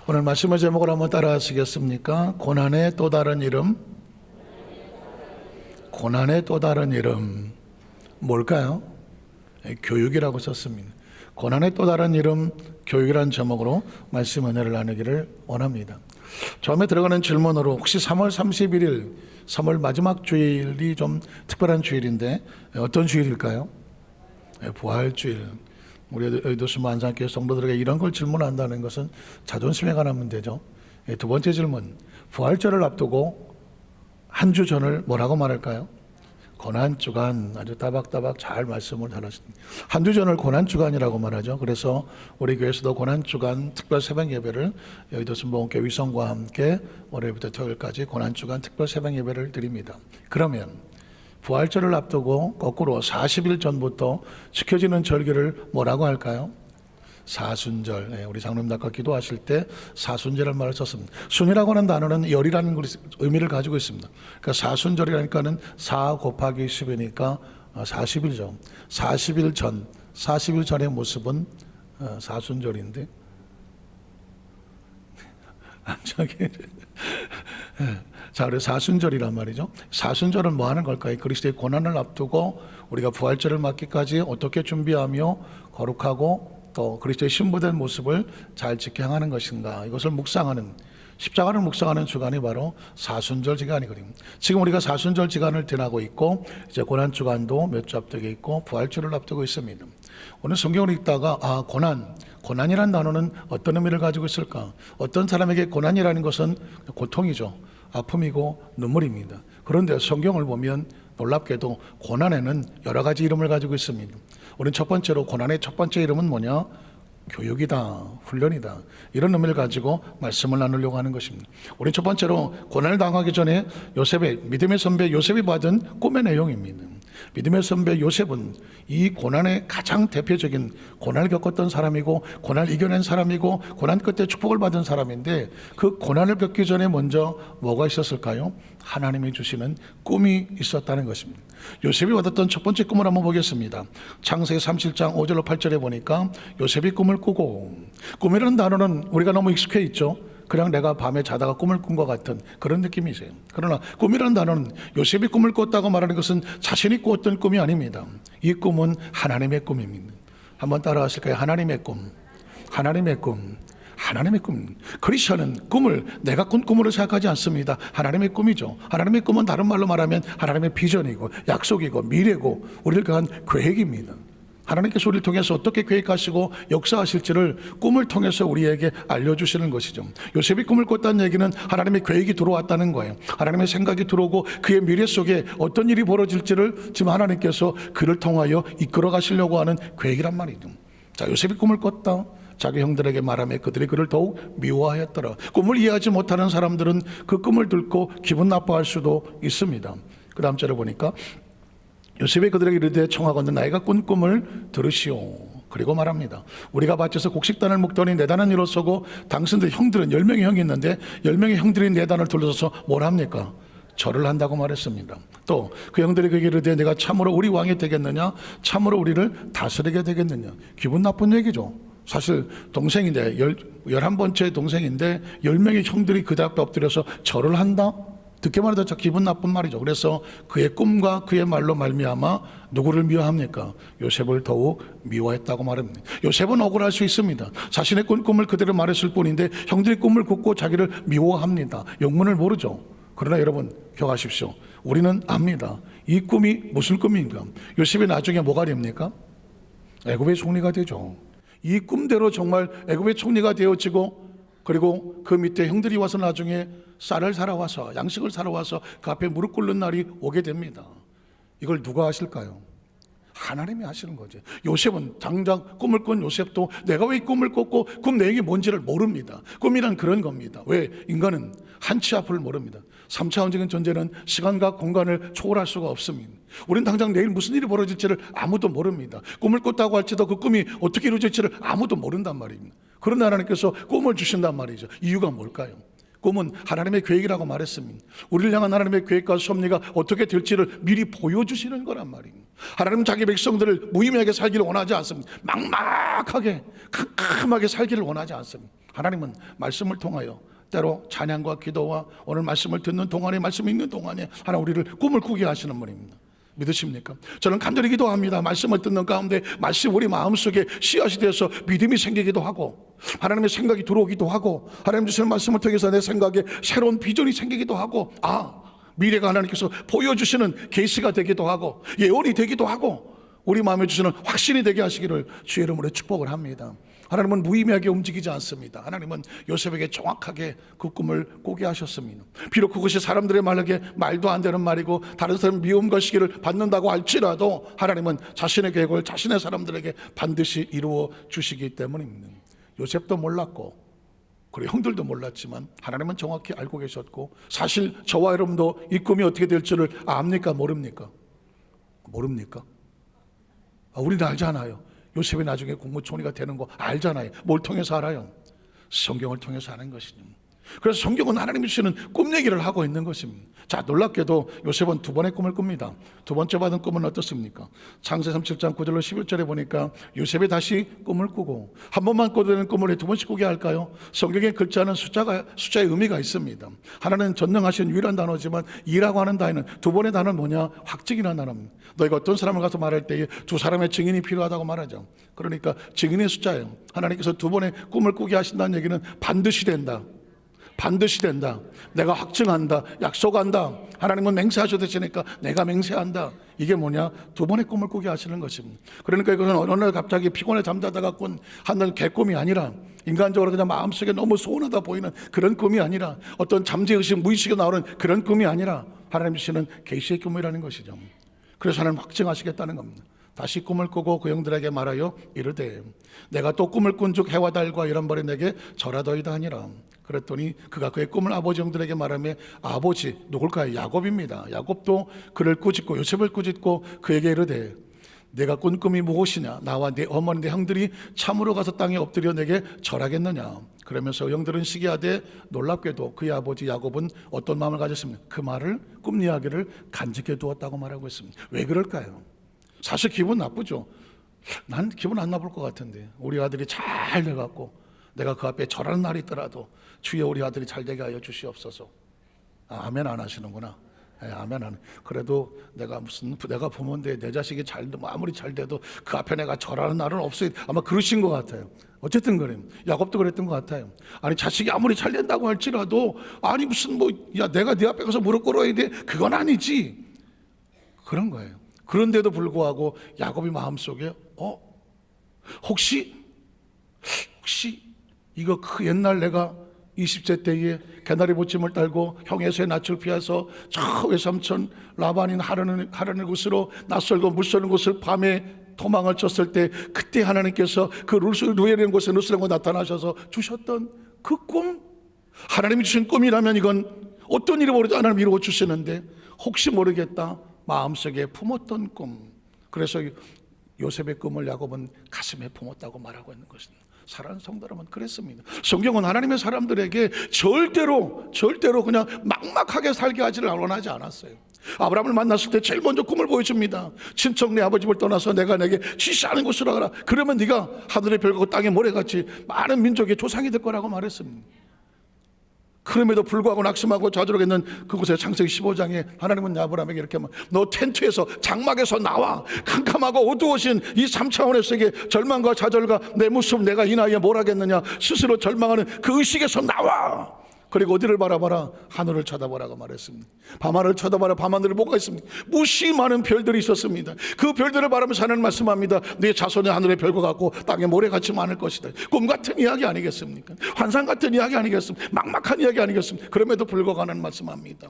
오늘 말씀의 제목을 한번 따라 하시겠습니까? 고난의 또 다른 이름. 고난의 또 다른 이름 뭘까요? 교육이라고 썼습니다. 고난의 또 다른 이름 교육이라는 제목으로 말씀 은혜를 나누기를 원합니다. 처음에 들어가는 질문으로 혹시 3월 31일 3월 마지막 주일이 좀 특별한 주일인데 어떤 주일일까요? 부활주일. 우리 의도수 안산교회 성도들에게 이런 걸 질문한다는 것은 자존심에 관한 문제죠. 두 번째 질문, 부활절을 앞두고 한 주 전을 뭐라고 말할까요? 고난주간. 아주 따박따박 잘 말씀을 잘하십니다. 한 주 전을 고난주간이라고 말하죠. 그래서 우리 교회에서도 고난주간 특별 새벽 예배를 여의도 순복음교회 위성과 함께 월요일부터 토요일까지 고난주간 특별 새벽 예배를 드립니다. 그러면 부활절을 앞두고 거꾸로 40일 전부터 지켜지는 절기를 뭐라고 할까요? 사순절. 우리 장로님 아까 기도하실 때 사순절이라는 말을 썼습니다. 순이라고 하는 단어는 열이라는 의미를 가지고 있습니다. 그러니까 사순절이라니까는 4 곱하기 10이니까 40일이죠. 40일 전의 모습은 사순절인데 자, 그래서 사순절이란 말이죠. 사순절은 뭐 하는 걸까요? 그리스도의 고난을 앞두고 우리가 부활절을 맞기까지 어떻게 준비하며 거룩하고 또 그리스도의 신부된 모습을 잘 지켜 행하는 것인가, 이것을 묵상하는, 십자가를 묵상하는 주간이 바로 사순절 기간이거든요. 지금 우리가 사순절 기간을 지나고 있고 이제 고난 주간도 몇 주 앞두고 있고 부활절을 앞두고 있습니다. 오늘 성경을 읽다가 고난이라는 단어는 어떤 의미를 가지고 있을까? 어떤 사람에게 고난이라는 것은 고통이죠. 아픔이고 눈물입니다. 그런데 성경을 보면 놀랍게도 고난에는 여러 가지 이름을 가지고 있습니다. 우리는 첫 번째로 고난의 첫 번째 이름은 뭐냐? 교육이다, 훈련이다, 이런 의미를 가지고 말씀을 나누려고 하는 것입니다. 우리는 첫 번째로 고난을 당하기 전에 믿음의 선배 요셉이 받은 꿈의 내용입니다. 믿음의 선배 요셉은 이 고난의 가장 대표적인, 고난을 겪었던 사람이고 고난을 이겨낸 사람이고 고난 끝에 축복을 받은 사람인데, 그 고난을 겪기 전에 먼저 뭐가 있었을까요? 하나님이 주시는 꿈이 있었다는 것입니다. 요셉이 받았던 첫 번째 꿈을 한번 보겠습니다. 창세기 37장 5절로 8절에 보니까 요셉이 꿈을 꾸고, 꿈이라는 단어는 우리가 너무 익숙해 있죠. 그냥 내가 밤에 자다가 꿈을 꾼 것 같은 그런 느낌이세요. 그러나 꿈이라는 단어는 요셉이 꿈을 꿨다고 말하는 것은 자신이 꾸었던 꿈이 아닙니다. 이 꿈은 하나님의 꿈입니다. 한번 따라 하실까요? 하나님의 꿈. 하나님의 꿈. 하나님의 꿈. 크리스천은 꿈을 내가 꾼 꿈으로 생각하지 않습니다. 하나님의 꿈이죠. 하나님의 꿈은 다른 말로 말하면 하나님의 비전이고 약속이고 미래고 우리를 위한 계획입니다. 하나님께서 우리를 통해서 어떻게 계획하시고 역사하실지를 꿈을 통해서 우리에게 알려주시는 것이죠. 요셉이 꿈을 꿨다는 얘기는 하나님의 계획이 들어왔다는 거예요. 하나님의 생각이 들어오고 그의 미래 속에 어떤 일이 벌어질지를 지금 하나님께서 그를 통하여 이끌어 가시려고 하는 계획이란 말이죠. 자, 요셉이 꿈을 꿨다. 자기 형들에게 말하며 그들이 그를 더욱 미워하였더라. 꿈을 이해하지 못하는 사람들은 그 꿈을 듣고 기분 나빠할 수도 있습니다. 그 다음 절에 보니까 요셉이 그들에게 이르되 청하건대 나이가 꾼 꿈을 들으시오. 그리고 말합니다. 우리가 밭에서 곡식단을 묶더니 네 단은 일어서고 당신들 형들은 10명의 형이 있는데 10명의 형들이 네 단을 둘러서서 뭘 합니까? 절을 한다고 말했습니다. 또 그 형들이 그에게 이르되 내가 참으로 우리 왕이 되겠느냐? 참으로 우리를 다스리게 되겠느냐? 기분 나쁜 얘기죠. 사실 동생인데 11번째 동생인데 10명의 형들이 그들 앞에 엎드려서 절을 한다? 듣게 말해도 기분 나쁜 말이죠. 그래서 그의 꿈과 그의 말로 말미암아 누구를 미워합니까? 요셉을 더욱 미워했다고 말합니다. 요셉은 억울할 수 있습니다. 자신의 꾼 꿈을 그대로 말했을 뿐인데 형들이 꿈을 꾸고 자기를 미워합니다. 영문을 모르죠. 그러나 여러분 기억하십시오. 우리는 압니다. 이 꿈이 무슨 꿈입니까? 요셉이 나중에 뭐가 됩니까? 애굽의 총리가 되죠. 이 꿈대로 정말 애굽의 총리가 되어지고, 그리고 그 밑에 형들이 와서 나중에 쌀을 사러 와서 양식을 사러 와서 그 앞에 무릎 꿇는 날이 오게 됩니다. 이걸 누가 하실까요? 하나님이 하시는 거죠. 요셉은 당장 꿈을 꾼 요셉도 내가 왜 이 꿈을 꿨고 꿈 내용이 뭔지를 모릅니다. 꿈이란 그런 겁니다. 왜? 인간은 한치 앞을 모릅니다. 3차원적인 존재는 시간과 공간을 초월할 수가 없습니다. 우리는 당장 내일 무슨 일이 벌어질지를 아무도 모릅니다. 꿈을 꿨다고 할지도 그 꿈이 어떻게 이루어질지를 아무도 모른단 말입니다. 그런데 하나님께서 꿈을 주신단 말이죠. 이유가 뭘까요? 꿈은 하나님의 계획이라고 말했습니다. 우리를 향한 하나님의 계획과 섭리가 어떻게 될지를 미리 보여주시는 거란 말입니다. 하나님은 자기 백성들을 무의미하게 살기를 원하지 않습니다. 막막하게 캄캄하게 살기를 원하지 않습니다. 하나님은 말씀을 통하여 때로 찬양과 기도와 오늘 말씀을 듣는 동안에, 말씀 읽는 동안에 하나님 우리를 꿈을 꾸게 하시는 분입니다. 믿으십니까? 저는 간절히 기도합니다. 말씀을 듣는 가운데 말씀 우리 마음속에 씨앗이 되어서 믿음이 생기기도 하고, 하나님의 생각이 들어오기도 하고, 하나님 주시는 말씀을 통해서 내 생각에 새로운 비전이 생기기도 하고, 미래가 하나님께서 보여주시는 계시가 되기도 하고, 예언이 되기도 하고, 우리 마음에 주시는 확신이 되게 하시기를 주의 이름으로 축복을 합니다. 하나님은 무의미하게 움직이지 않습니다. 하나님은 요셉에게 정확하게 그 꿈을 꾸게 하셨습니다. 비록 그것이 사람들의 말에게 말도 안 되는 말이고 다른 사람 미움과 시기를 받는다고 할지라도 하나님은 자신의 계획을 자신의 사람들에게 반드시 이루어 주시기 때문입니다. 요셉도 몰랐고 그리고 형들도 몰랐지만 하나님은 정확히 알고 계셨고, 사실 저와 여러분도 이 꿈이 어떻게 될지를 압니까? 모릅니까? 모릅니까? 우리는 알잖아요. 요셉이 나중에 국무총리가 되는 거 알잖아요. 뭘 통해서 알아요? 성경을 통해서 아는 것이니. 그래서 성경은 하나님이 주시는 꿈 얘기를 하고 있는 것입니다. 자, 놀랍게도 요셉은 두 번의 꿈을 꿉니다. 두 번째 받은 꿈은 어떻습니까? 창세 37장 9절로 11절에 보니까 요셉이 다시 꿈을 꾸고, 한 번만 꿔도 되는 꿈을 왜 두 번씩 꾸게 할까요? 성경의 글자는 숫자의 의미가 있습니다. 하나는 전능하신 유일한 단어지만 이라고 하는 단어는, 두 번의 단어는 뭐냐? 확증이라는 단어입니다. 너희가 어떤 사람을 가서 말할 때에 두 사람의 증인이 필요하다고 말하죠. 그러니까 증인의 숫자예요. 하나님께서 두 번의 꿈을 꾸게 하신다는 얘기는 반드시 된다, 반드시 된다, 내가 확증한다, 약속한다. 하나님은 맹세하셨으니까 내가 맹세한다. 이게 뭐냐? 두 번의 꿈을 꾸게 하시는 것입니다. 그러니까 이것은 어느 날 갑자기 피곤해 잠자다가 꾼 한 개꿈이 아니라, 인간적으로 그냥 마음속에 너무 소원하다 보이는 그런 꿈이 아니라, 어떤 잠재의식 무의식에 나오는 그런 꿈이 아니라 하나님 주시는 계시의 꿈이라는 것이죠. 그래서 하나님 확증하시겠다는 겁니다. 다시 꿈을 꾸고 그 영들에게 말하여 이르되, 내가 또 꿈을 꾼즉 해와 달과 이런 벌이 내게 절하더이다 하니라. 그랬더니 그가 그의 꿈을 아버지 형들에게 말하며, 아버지 누굴까요? 야곱입니다. 야곱도 그를 꾸짖고 요셉을 꾸짖고 그에게 이르되, 내가 꾼 꿈이 무엇이냐? 나와 내 어머니 내 형들이 참으로 가서 땅에 엎드려 내게 절하겠느냐? 그러면서 형들은 시기하되 놀랍게도 그의 아버지 야곱은 어떤 마음을 가졌습니까? 그 말을, 꿈 이야기를 간직해 두었다고 말하고 있습니다. 왜 그럴까요? 사실 기분 나쁘죠. 난 기분 안 나쁠 것 같은데, 우리 아들이 잘 돼갖고 내가 그 앞에 절하는 날이 있더라도 주여 우리 아들이 잘 되게 하여 주시옵소서. 아멘 안 하시는구나. 아멘 안. 그래도 내가 부모인데 내 자식이 아무리 잘 돼도 그 앞에 내가 절하는 날은 없어요. 아마 그러신 것 같아요. 어쨌든 그래요. 야곱도 그랬던 것 같아요. 아니 자식이 아무리 잘 된다고 할지라도, 아니 무슨 내가 네 앞에 가서 무릎 꿇어야 돼? 그건 아니지. 그런 거예요. 그런데도 불구하고 야곱이 마음속에 혹시 이거 옛날 내가 20세 때에 개나리 보침을 달고 형 에서의 낯을 피해서 저 외삼촌 라반인 하라는 곳으로 낯설고 물서는 곳을 밤에 도망을 쳤을 때, 그때 하나님께서 그 루엘이라는 곳에 루스라고 나타나셔서 주셨던 그 꿈, 하나님이 주신 꿈이라면 이건 어떤 일이 모르도 하나님 이루어 주시는데, 혹시 모르겠다 마음속에 품었던 꿈. 그래서 요셉의 꿈을 야곱은 가슴에 품었다고 말하고 있는 것입니다. 사랑하는 성도 여러분, 그랬습니다. 성경은 하나님의 사람들에게 절대로 그냥 막막하게 살게 하지를 원하지 않았어요. 아브라함을 만났을 때 제일 먼저 꿈을 보여줍니다. 친척 내 아버지 집을 떠나서 내가 내게 지시하는 곳으로 가라. 그러면 네가 하늘의 별과 땅의 모래같이 많은 민족의 조상이 될 거라고 말했습니다. 그럼에도 불구하고 낙심하고 좌절하겠는 그곳에 창세기 15장에 하나님은 아브라함에게 이렇게 너 텐트에서 장막에서 나와. 캄캄하고 어두워진 이 3차원의 세계, 절망과 좌절과 내 모습, 내가 이 나이에 뭘 하겠느냐 스스로 절망하는 그 의식에서 나와. 그리고 어디를 바라봐라? 하늘을 쳐다보라고 말했습니다. 밤하늘을 쳐다봐라. 밤하늘에 뭐가 있습니까? 무시 많은 별들이 있었습니다. 그 별들을 바라면서 하나님 말씀합니다. 네 자손의 하늘의 별과 같고 땅의 모래같이 많을 것이다. 꿈 같은 이야기 아니겠습니까? 환상 같은 이야기 아니겠습니까? 막막한 이야기 아니겠습니까? 그럼에도 불구하고 하나님 말씀합니다.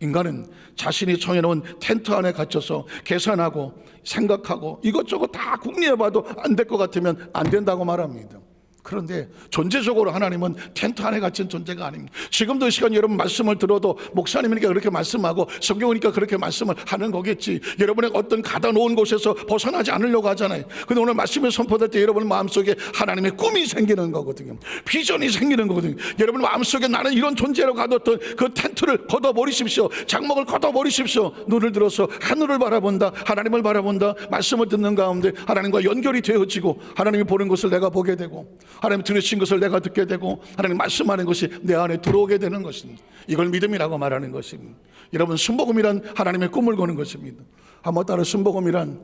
인간은 자신이 정해놓은 텐트 안에 갇혀서 계산하고 생각하고 이것저것 다 궁리해봐도 안 될 것 같으면 안 된다고 말합니다. 그런데 존재적으로 하나님은 텐트 안에 갇힌 존재가 아닙니다. 지금도 이 시간 여러분 말씀을 들어도 목사님이니까 그렇게 말씀하고 성경이니까 그렇게 말씀을 하는 거겠지. 여러분의 어떤 가다놓은 곳에서 벗어나지 않으려고 하잖아요. 근데 오늘 말씀을 선포할 때 여러분 마음속에 하나님의 꿈이 생기는 거거든요. 비전이 생기는 거거든요. 여러분 마음속에 나는 이런 존재로 가뒀던 그 텐트를 걷어버리십시오. 장막을 걷어버리십시오. 눈을 들어서 하늘을 바라본다, 하나님을 바라본다. 말씀을 듣는 가운데 하나님과 연결이 되어지고 하나님이 보는 것을 내가 보게 되고, 하나님 들으신 것을 내가 듣게 되고 하나님 말씀하는 것이 내 안에 들어오게 되는 것입니다. 이걸 믿음이라고 말하는 것입니다. 여러분, 순복음이란 하나님의 꿈을 꾸는 것입니다. 한번 따라, 순복음이란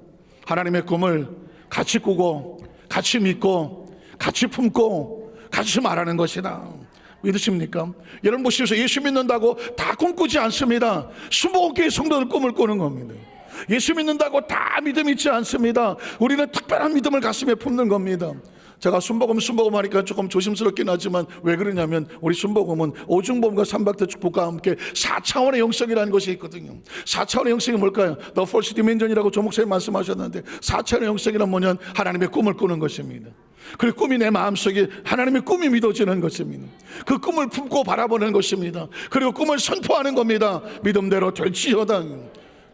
하나님의 꿈을 같이 꾸고 같이 믿고 같이 품고 같이 말하는 것이다. 믿으십니까? 여러분 보십시오. 예수 믿는다고 다 꿈꾸지 않습니다. 순복음교회 성도들 꿈을 꾸는 겁니다. 예수 믿는다고 다 믿음 있지 않습니다. 우리는 특별한 믿음을 가슴에 품는 겁니다. 제가 순복음 하니까 조금 조심스럽긴 하지만 왜 그러냐면 우리 순복음은 오중범과 삼박대 축복과 함께 4차원의 영성이라는 것이 있거든요. 4차원의 영성이 뭘까요? The First Dimension이라고 조 목사님 말씀하셨는데 4차원의 영성이란 뭐냐면 하나님의 꿈을 꾸는 것입니다. 그리고 꿈이 내 마음속에 하나님의 꿈이 믿어지는 것입니다. 그 꿈을 품고 바라보는 것입니다. 그리고 꿈을 선포하는 겁니다. 믿음대로 될지어다.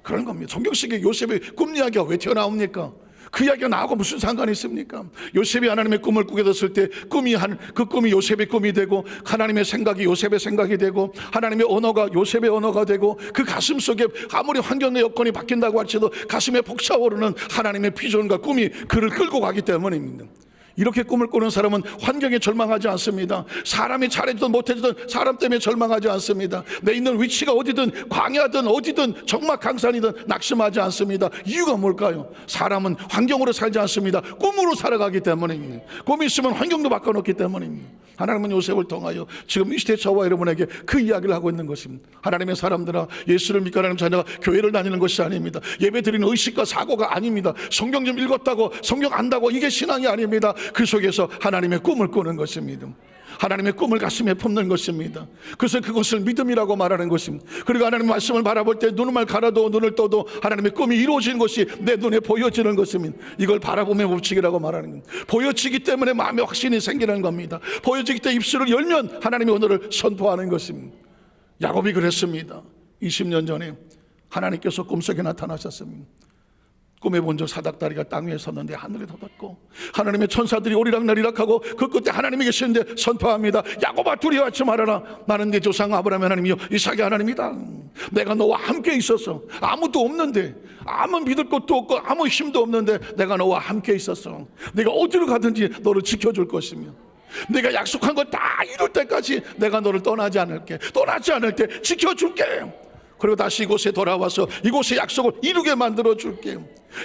그런 겁니다. 성경식의 요셉의 꿈 이야기가 왜 튀어나옵니까? 그 이야기가 나하고 무슨 상관이 있습니까? 요셉이 하나님의 꿈을 꾸게 됐을 때 그 꿈이 요셉의 꿈이 되고 하나님의 생각이 요셉의 생각이 되고 하나님의 언어가 요셉의 언어가 되고 그 가슴 속에 아무리 환경의 여건이 바뀐다고 할지라도 가슴에 벅차오르는 하나님의 비전과 꿈이 그를 끌고 가기 때문입니다. 이렇게 꿈을 꾸는 사람은 환경에 절망하지 않습니다. 사람이 잘해주든 못해주든 사람 때문에 절망하지 않습니다. 내 있는 위치가 어디든 광야든 어디든 적막 강산이든 낙심하지 않습니다. 이유가 뭘까요? 사람은 환경으로 살지 않습니다. 꿈으로 살아가기 때문입니다. 꿈이 있으면 환경도 바꿔놓기 때문입니다. 하나님은 요셉을 통하여 지금 이 시대 저와 여러분에게 그 이야기를 하고 있는 것입니다. 하나님의 사람들아, 예수를 믿고 하나님 자녀가 교회를 다니는 것이 아닙니다. 예배 드리는 의식과 사고가 아닙니다. 성경 좀 읽었다고 성경 안다고 이게 신앙이 아닙니다. 그 속에서 하나님의 꿈을 꾸는 것입니다. 하나님의 꿈을 가슴에 품는 것입니다. 그래서 그것을 믿음이라고 말하는 것입니다. 그리고 하나님의 말씀을 바라볼 때 눈을 가려도 눈을 떠도 하나님의 꿈이 이루어지는 것이 내 눈에 보여지는 것입니다. 이걸 바라보며 묵치기라고 말하는 겁니다. 보여지기 때문에 마음에 확신이 생기는 겁니다. 보여지기 때문에 입술을 열면 하나님의 언어를 선포하는 것입니다. 야곱이 그랬습니다. 20년 전에 하나님께서 꿈속에 나타나셨습니다. 꿈에 본 적 사닥다리가 땅 위에 섰는데 하늘에 돋았고 하나님의 천사들이 오리락내리락하고 그 끝에 하나님이 계시는데 선포합니다. 야곱아, 두려워하지 말아라. 나는 네 조상 아브라함 하나님이요 이삭의 하나님이다. 내가 너와 함께 있었어. 아무도 없는데, 아무 믿을 것도 없고 아무 힘도 없는데 내가 너와 함께 있었어. 내가 어디로 가든지 너를 지켜줄 것이며 내가 약속한 거 다 이룰 때까지 내가 너를 떠나지 않을게. 떠나지 않을 때 지켜줄게. 그리고 다시 이곳에 돌아와서 이곳의 약속을 이루게 만들어 줄게.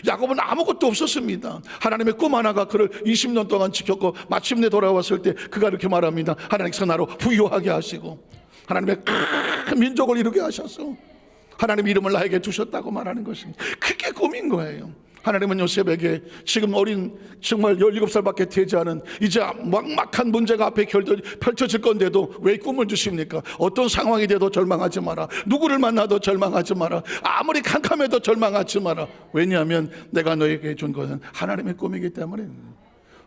야곱은 아무것도 없었습니다. 하나님의 꿈 하나가 그를 20년 동안 지켰고 마침내 돌아왔을 때 그가 이렇게 말합니다. 하나님께서 나로 부유하게 하시고 하나님의 큰 민족을 이루게 하셔서 하나님 이름을 나에게 주셨다고 말하는 것입니다. 그게 꿈인 거예요. 하나님은 요셉에게 지금 어린 정말 17살밖에 되지 않은 이제 막막한 문제가 앞에 펼쳐질 건데도 왜 꿈을 주십니까? 어떤 상황이 돼도 절망하지 마라. 누구를 만나도 절망하지 마라. 아무리 캄캄해도 절망하지 마라. 왜냐하면 내가 너에게 준 것은 하나님의 꿈이기 때문에.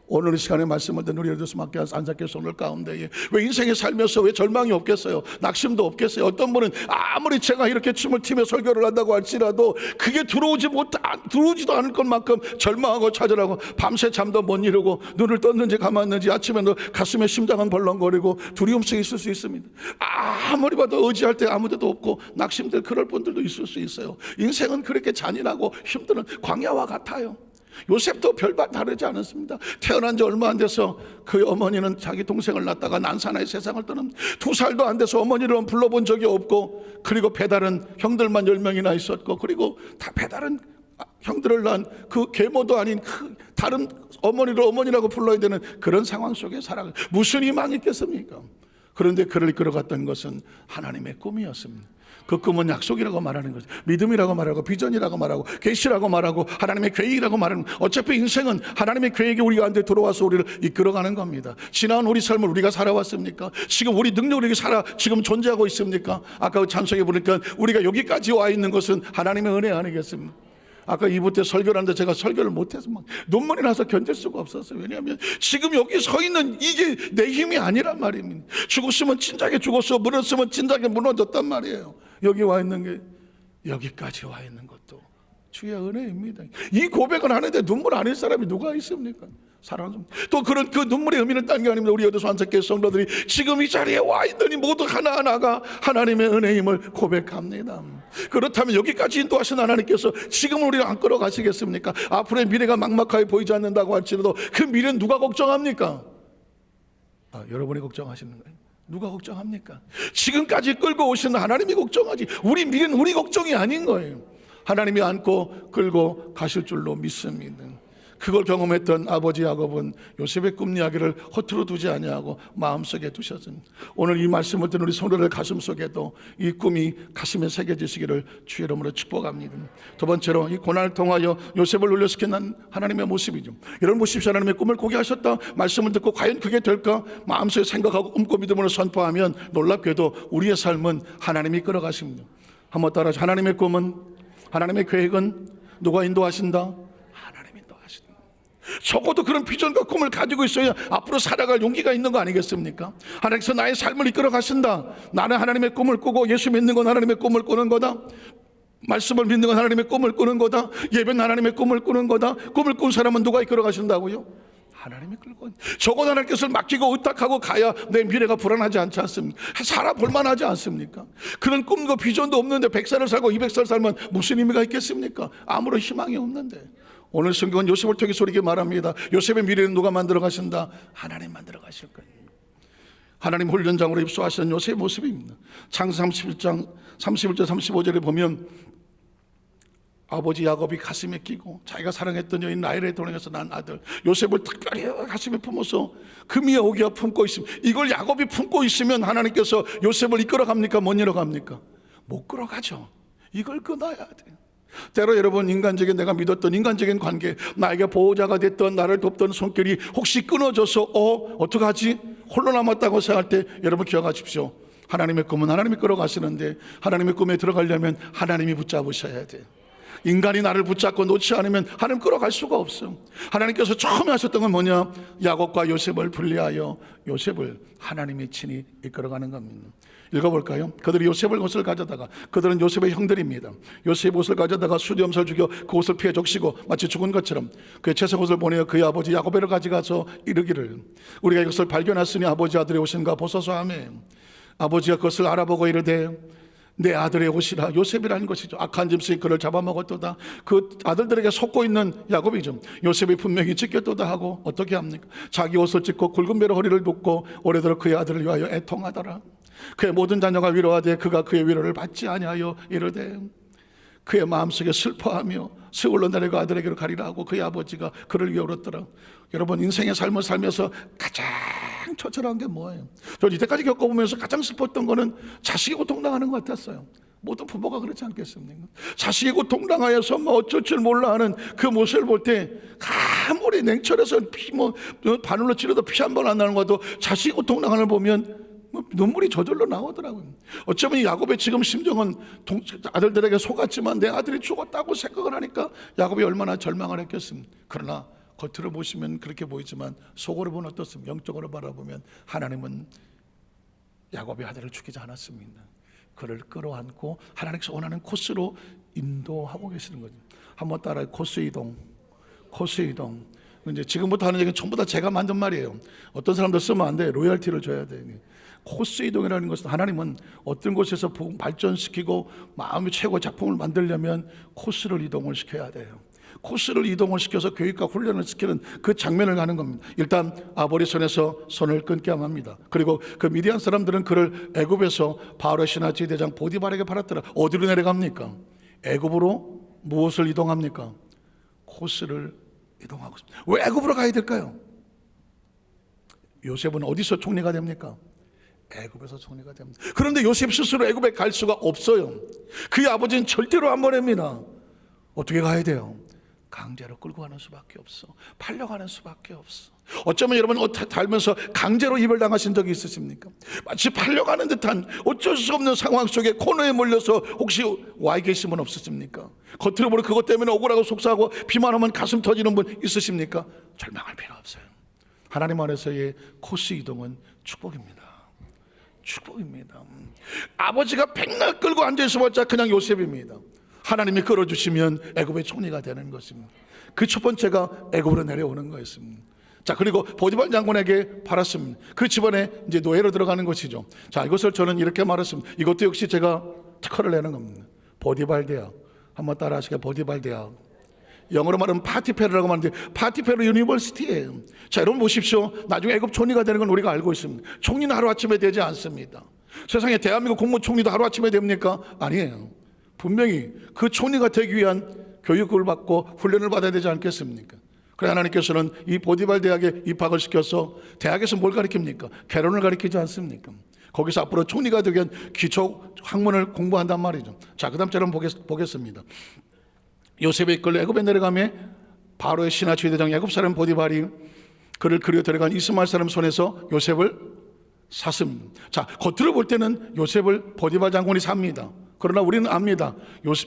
오늘 이 시간에 말씀을 듣는 우리 여러분 밖에 안삭해서 오늘 가운데에 왜 인생에 살면서 왜 절망이 없겠어요? 낙심도 없겠어요? 어떤 분은 아무리 제가 이렇게 춤을 튀며 설교를 한다고 할지라도 그게 들어오지도 않을 것만큼 절망하고 좌절하고 밤새 잠도 못 이루고 눈을 떴는지 감았는지 아침에도 가슴에 심장은 벌렁거리고 두려움성이 있을 수 있습니다. 아무리 봐도 의지할 때 아무 데도 없고 낙심될 그럴 분들도 있을 수 있어요. 인생은 그렇게 잔인하고 힘든 광야와 같아요. 요셉도 별반 다르지 않았습니다. 태어난 지 얼마 안 돼서 그 어머니는 자기 동생을 낳다가 난사나이 세상을 떠난 2살도 안 돼서 어머니를 불러본 적이 없고 그리고 배달은 형들만 10명이나 있었고 그리고 다 배달은 형들을 낳은 그 계모도 아닌 다른 어머니를 어머니라고 불러야 되는 그런 상황 속에 살아가 무슨 희망이 있겠습니까? 그런데 그를 이끌어갔던 것은 하나님의 꿈이었습니다. 그 꿈은 약속이라고 말하는 거죠. 믿음이라고 말하고 비전이라고 말하고 계시라고 말하고 하나님의 계획이라고 말하는 어차피 인생은 하나님의 계획이 우리 가운데 들어와서 우리를 이끌어가는 겁니다. 지나온 우리 삶을 우리가 살아왔습니까? 지금 우리 능력으로 지금 존재하고 있습니까? 아까 그 찬송에 보니까 우리가 여기까지 와 있는 것은 하나님의 은혜 아니겠습니까? 아까 2부 때 설교를 하는데 제가 설교를 못해서 막 눈물이 나서 견딜 수가 없었어요. 왜냐하면 지금 여기 서 있는 이게 내 힘이 아니란 말입니다. 죽었으면 진작에 죽었어, 무너졌으면 진작에 무너졌단 말이에요. 여기 와 있는 게 여기까지 와 있는 것도 주의 은혜입니다. 이 고백을 하는데 눈물 아닐 사람이 누가 있습니까? 사랑합니다. 또 그런 그 눈물의 의미는 딴 게 아닙니다. 우리 여도소 안석교회 성도들이 지금 이 자리에 와 있더니 모두 하나하나가 하나님의 은혜임을 고백합니다. 그렇다면 여기까지 인도하신 하나님께서 지금 우리를 안 끌어가시겠습니까? 앞으로의 미래가 막막하게 보이지 않는다고 할지라도 그 미래는 누가 걱정합니까? 여러분이 걱정하시는 거예요. 누가 걱정합니까? 지금까지 끌고 오신 하나님이 걱정하지, 우리 미래는 우리 걱정이 아닌 거예요. 하나님이 안고 끌고 가실 줄로 믿습니다. 그걸 경험했던 아버지 야곱은 요셉의 꿈 이야기를 허투루 두지 아니하고 마음속에 두셨습니다. 오늘 이 말씀을 듣는 우리 성도들 가슴속에도 이 꿈이 가슴에 새겨지시기를 주의 이름으로 축복합니다. 두 번째로, 이 고난을 통하여 요셉을 놀려시킨 하나님의 모습이죠. 여러분 보십시오. 하나님의 꿈을 꾸게 하셨다. 말씀을 듣고 과연 그게 될까 마음속에 생각하고 꿈꾸 믿음으로 선포하면 놀랍게도 우리의 삶은 하나님이 끌어가십니다. 한번 따라하시죠. 하나님의 꿈은, 하나님의 계획은 누가 인도하신다? 적어도 그런 비전과 꿈을 가지고 있어야 앞으로 살아갈 용기가 있는 거 아니겠습니까? 하나님께서 나의 삶을 이끌어 가신다. 나는 하나님의 꿈을 꾸고, 예수 믿는 건 하나님의 꿈을 꾸는 거다. 말씀을 믿는 건 하나님의 꿈을 꾸는 거다. 예배는 하나님의 꿈을 꾸는 거다. 꿈을 꾼 사람은 누가 이끌어 가신다고요? 하나님이 끌고. 적어도 하나님께서 맡기고 의탁하고 가야 내 미래가 불안하지 않지 않습니까? 살아볼 만하지 않습니까? 그런 꿈과 비전도 없는데 100살을 살고 200살 살면 무슨 의미가 있겠습니까? 아무런 희망이 없는데. 오늘 성경은 요셉을 통해서 우리에게 말합니다. 요셉의 미래는 누가 만들어 가신다? 하나님 만들어 가실 거예요. 하나님 훈련장으로 입소하신 요셉의 모습입니다. 창세기 31장 31절 35절에 보면 아버지 야곱이 가슴에 끼고 자기가 사랑했던 여인 라헬의 동행에서 난 아들 요셉을 특별히 가슴에 품어서 금이야 오기야 품고 있으면, 이걸 야곱이 품고 있으면 하나님께서 요셉을 이끌어 갑니까? 못 이끌어 갑니까? 못 끌어가죠. 이걸 끊어야 돼요. 때로 여러분, 인간적인 내가 믿었던 인간적인 관계, 나에게 보호자가 됐던 나를 돕던 손길이 혹시 끊어져서 어떡하지? 홀로 남았다고 생각할 때 여러분 기억하십시오. 하나님의 꿈은 하나님이 끌어가시는데 하나님의 꿈에 들어가려면 하나님이 붙잡으셔야 돼요. 인간이 나를 붙잡고 놓지 않으면 하나님 끌어갈 수가 없어요. 하나님께서 처음에 하셨던 건 뭐냐? 야곱과 요셉을 분리하여 요셉을 하나님이 친히 이끌어가는 겁니다. 읽어볼까요? 그들이 요셉을 옷을 가져다가, 그들은 요셉의 형들입니다. 요셉 옷을 가져다가 수염을 죽여 그 옷을 피해 적시고 마치 죽은 것처럼 그의 채색 옷을 보내어 그의 아버지 야곱에게 가져가서 이르기를, 우리가 이것을 발견했으니 아버지 아들의 옷인가 보소서 하며, 아버지가 그것을 알아보고 이르되 내 아들의 옷이라. 요셉이라는 것이죠. 악한 짐승이 그를 잡아먹었도다. 그 아들들에게 속고 있는 야곱이죠. 요셉이 분명히 찢겼도다 하고 어떻게 합니까? 자기 옷을 찢고 굵은 배로 허리를 묶고 오래도록 그의 아들을 위하여 애통하더라. 그의 모든 자녀가 위로하되 그가 그의 위로를 받지 아니하여 이르되 그의 마음속에 슬퍼하며 세월로 내려가 아들에게로 가리라 하고 그의 아버지가 그를 위해 울었더라. 여러분, 인생의 삶을 살면서 가장 처절한 게 뭐예요? 저 이때까지 겪어보면서 가장 슬펐던 거는 자식이 고통당하는 것 같았어요. 모든 부모가 그렇지 않겠습니까? 자식이 고통당하여서 어쩔 줄 몰라 하는 그 모습을 볼 때 아무리 냉철해서 바늘로 찌르도 피 한 번 안 나는 것도 자식이 고통당하는 걸 보면 눈물이 저절로 나오더라고요. 어쩌면 야곱의 지금 심정은 아들들에게 속았지만 내 아들이 죽었다고 생각을 하니까 야곱이 얼마나 절망을 했겠습니까? 그러나 겉으로 보시면 그렇게 보이지만 속으로 보면 어떻습니까? 영적으로 바라보면 하나님은 야곱의 아들을 죽이지 않았습니다. 그를 끌어안고 하나님께서 원하는 코스로 인도하고 계시는 거죠. 한번 따라해. 코스 이동. 코스 이동. 이제 지금부터 하는 얘기는 전부 다 제가 만든 말이에요. 어떤 사람들 쓰면 안 돼. 로열티를 줘야 돼. 코스 이동이라는 것은 하나님은 어떤 곳에서 발전시키고 마음의 최고 작품을 만들려면 코스를 이동을 시켜야 돼요. 코스를 이동을 시켜서 교육과 훈련을 시키는 그 장면을 가는 겁니다. 일단 아버지 손에서 손을 끊게 합니다. 그리고 그 미디안 사람들은 그를 애굽에서 바로의 신하지 대장 보디발에게 팔았더라. 어디로 내려갑니까? 애굽으로 무엇을 이동합니까? 코스를 이동하고 있습니다. 왜 애굽으로 가야 될까요? 요셉은 어디서 총리가 됩니까? 애굽에서 총리가 됩니다. 그런데 요셉 스스로 애굽에 갈 수가 없어요. 그의 아버지는 절대로 안 보냅니다. 어떻게 가야 돼요? 강제로 끌고 가는 수밖에 없어. 팔려가는 수밖에 없어. 어쩌면 여러분 살면서 강제로 이별당하신 적이 있으십니까? 마치 팔려가는 듯한 어쩔 수 없는 상황 속에 코너에 몰려서 혹시 와 계신 분 없으십니까? 겉으로 보면 그것 때문에 억울하고 속상하고 비만 오면 가슴 터지는 분 있으십니까? 절망할 필요 없어요. 하나님 안에서의 코스 이동은 축복입니다. 축복입니다. 아버지가 백날 끌고 앉아있어봤자 그냥 요셉입니다. 하나님이 끌어주시면 애굽의 총리가 되는 것입니다. 그 첫 번째가 애굽으로 내려오는 거였습니다. 자, 그리고 보디발 장군에게 팔았습니다. 그 집안에 이제 노예로 들어가는 것이죠. 자, 이것을 저는 이렇게 말했습니다. 이것도 역시 제가 특허를 내는 겁니다. 보디발 대학. 한번 따라 하시게. 보디발 대학. 영어로 말하면 파티페르라고 하는데 파티페르 유니버시티예요. 자, 여러분 보십시오. 나중에 애굽 총리가 되는 건 우리가 알고 있습니다. 총리는 하루아침에 되지 않습니다. 세상에 대한민국 국무총리도 하루아침에 됩니까? 아니에요. 분명히 그 총리가 되기 위한 교육을 받고 훈련을 받아야 되지 않겠습니까? 그래 하나님께서는 이 보디발 대학에 입학을 시켜서 대학에서 뭘 가르칩니까? 개론을 가르치지 않습니까? 거기서 앞으로 총리가 되기 위한 기초 학문을 공부한단 말이죠. 자, 그 다음 절 한번 보겠습니다. 요셉이 이끌려 애굽에 내려가며 바로의 신하주의 대장 애굽 사람 보디발이 그를 그리어 데려간 이스마엘 사람 손에서 요셉을 샀습니다. 자, 겉으로 볼 때는 요셉을 보디발 장군이 삽니다. 그러나 우리는 압니다.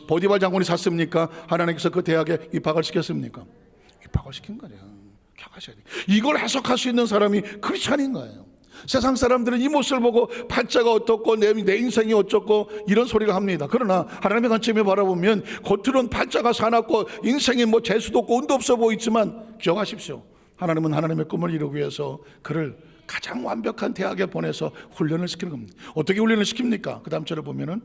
보디발 장군이 샀습니까? 하나님께서 그 대학에 입학을 시켰습니까? 입학을 시킨 거죠. 가셔야 돼. 이걸 해석할 수 있는 사람이 크리스찬인 거예요. 세상 사람들은 이 모습을 보고 팔자가 어떻고 내 인생이 어쩌고 이런 소리를 합니다. 그러나 하나님의 관점에 바라보면 겉으로는 팔자가 사납고 인생이 뭐 재수도 없고 운도 없어 보이지만 기억하십시오. 하나님은 하나님의 꿈을 이루기 위해서 그를 가장 완벽한 대학에 보내서 훈련을 시키는 겁니다. 어떻게 훈련을 시킵니까? 그 다음 절을 보면은,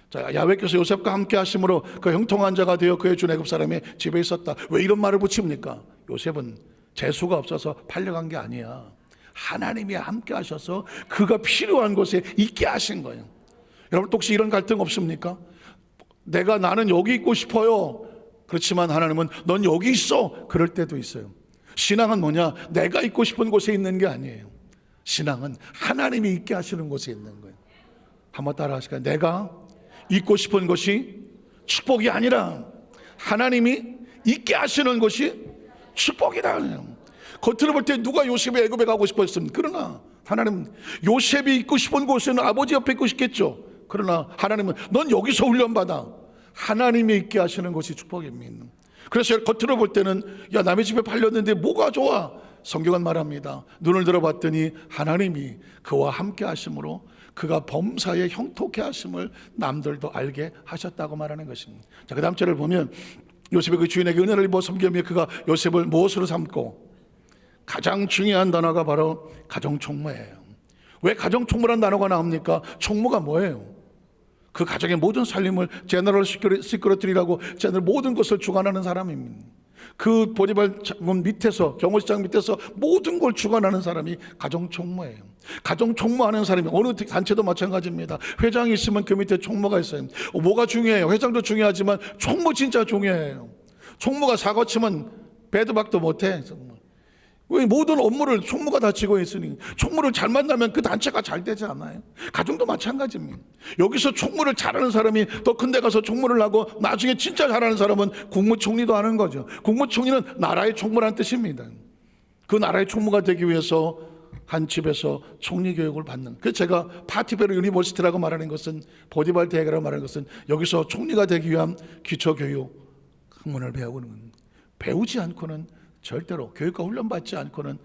자, 야훼께서 요셉과 함께 하심으로 그 형통한 자가 되어 그의 주 애굽 사람의 집에 있었다. 왜 이런 말을 붙입니까? 요셉은 재수가 없어서 팔려간 게 아니야. 하나님이 함께 하셔서 그가 필요한 곳에 있게 하신 거예요. 여러분 혹시 이런 갈등 없습니까? 나는 여기 있고 싶어요. 그렇지만 하나님은 넌 여기 있어. 그럴 때도 있어요. 신앙은 뭐냐? 내가 있고 싶은 곳에 있는 게 아니에요. 신앙은 하나님이 있게 하시는 곳에 있는 거예요. 한번 따라 하실까요? 내가 있고 싶은 곳이 축복이 아니라 하나님이 있게 하시는 곳이 축복이다. 겉으로 볼 때 누가 요셉이 애굽에 가고 싶었습니까? 그러나 하나님은 요셉이 있고 싶은 곳에는 아버지 옆에 있고 싶겠죠. 그러나 하나님은 넌 여기서 훈련받아. 하나님이 있게 하시는 것이 축복입니다. 그래서 겉으로 볼 때는 야, 남의 집에 팔렸는데 뭐가 좋아? 성경은 말합니다. 눈을 들어봤더니 하나님이 그와 함께 하심으로 그가 범사에 형통케 하심을 남들도 알게 하셨다고 말하는 것입니다. 자, 그 다음 절을 보면 요셉이 그 주인에게 은혜를 입어 섬기며 그가 요셉을 무엇으로 삼고, 가장 중요한 단어가 바로 가정총무예요. 왜 가정총무란 단어가 나옵니까? 총무가 뭐예요? 그 가정의 모든 살림을 제너럴 시큐리티라고 제너럴 모든 것을 주관하는 사람입니다. 그 보디발 장군 밑에서, 경호시장 밑에서 모든 걸 주관하는 사람이 가정총무예요. 가정총무하는 사람이 어느 단체도 마찬가지입니다. 회장이 있으면 그 밑에 총무가 있어요. 뭐가 중요해요? 회장도 중요하지만 총무 진짜 중요해요. 총무가 사고 치면 배드박도 못해. 왜? 모든 업무를 총무가 다 지고 있으니 총무를 잘 만나면 그 단체가 잘 되지 않아요? 가정도 마찬가지입니다. 여기서 총무를 잘하는 사람이 더 큰 데 가서 총무를 하고 나중에 진짜 잘하는 사람은 국무총리도 하는 거죠. 국무총리는 나라의 총무라는 뜻입니다. 그 나라의 총무가 되기 위해서 한 집에서 총리 교육을 받는, 그래서 제가 파티페르 유니버시티라고 말하는 것은, 보디발 대학이라고 말하는 것은 여기서 총리가 되기 위한 기초교육 학문을 배우는 겁니다. 배우지 않고는 절대로, 교육과 훈련받지 않고는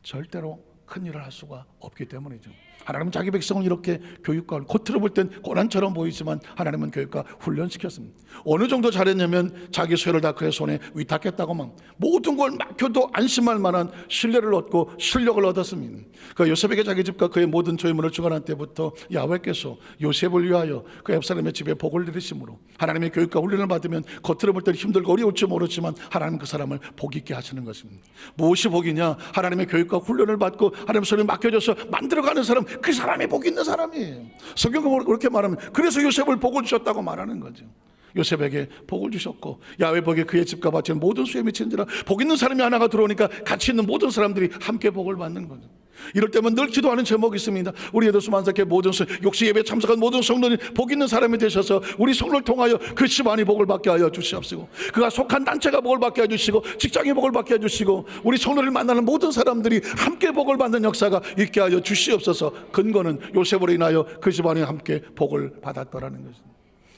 절대로 큰 일을 할 수가 없기 때문이죠. 하나님은 자기 백성을 이렇게 교육과, 겉으로 볼 땐 고난처럼 보이지만 하나님은 교육과 훈련시켰습니다. 어느 정도 잘했냐면 자기 소유를 다 그의 손에 위탁했다고만, 모든 걸 맡겨도 안심할 만한 신뢰를 얻고 실력을 얻었습니다. 그 요셉에게 자기 집과 그의 모든 소유물을 주관한 때부터 야훼께서 요셉을 위하여 그 앱사람의 집에 복을 내리심으로, 하나님의 교육과 훈련을 받으면 겉으로 볼 때는 힘들고 어려울지 모르지만 하나님 그 사람을 복 있게 하시는 것입니다. 무엇이 복이냐? 하나님의 교육과 훈련을 받고 하나님 손에 맡겨져서 만들어가는 사람, 그 사람이 복 있는 사람이에요. 성경은 그렇게 말하면, 그래서 요셉을 복을 주셨다고 말하는 거죠. 요셉에게 복을 주셨고 야훼 복에 그의 집과 밭에 모든 수에 미친지라, 복 있는 사람이 하나가 들어오니까 같이 있는 모든 사람들이 함께 복을 받는 거죠. 이럴 때면 늘 기도하는 제목이 있습니다. 우리 에도스 만삭회 모든 욕시 예배 참석한 모든 성도들이 복 있는 사람이 되셔서 우리 성도를 통하여 그 집안이 복을 받게 하여 주시옵시고, 그가 속한 단체가 복을 받게 해주시고 직장이 복을 받게 해주시고 우리 성도를 만나는 모든 사람들이 함께 복을 받는 역사가 있게 하여 주시옵소서. 근거는 요셉으로 인하여 그 집안이 함께 복을 받았더라는 것입니다.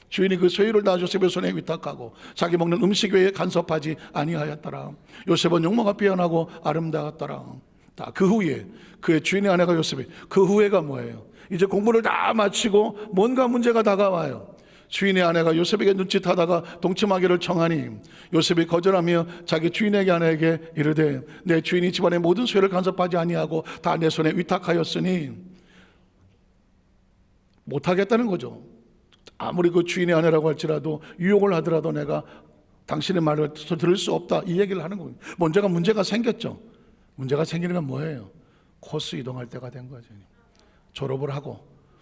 주인이 그 소유를 다 요셉의 손에 위탁하고 자기 먹는 음식 외에 간섭하지 아니하였더라. 요셉은 용모가 피어나고 아름다웠더라. 그 후에 그의 주인의 아내가 요셉이, 그 후에가 뭐예요? 이제 공부를 다 마치고 뭔가 문제가 다가와요. 주인의 아내가 요셉에게 눈짓하다가 동침하기를 청하니 요셉이 거절하며 자기 주인에게 아내에게 이르되, 내 주인이 집안의 모든 소유를 간섭하지 아니하고 다 내 손에 위탁하였으니, 못하겠다는 거죠. 아무리 그 주인의 아내라고 할지라도 유혹을 하더라도 내가 당신의 말을 들을 수 없다, 이 얘기를 하는 거예요. 문제가 생겼죠. 문제가 생기면 뭐예요? 코스 이동할 때가 된 거죠. 졸업을 하고,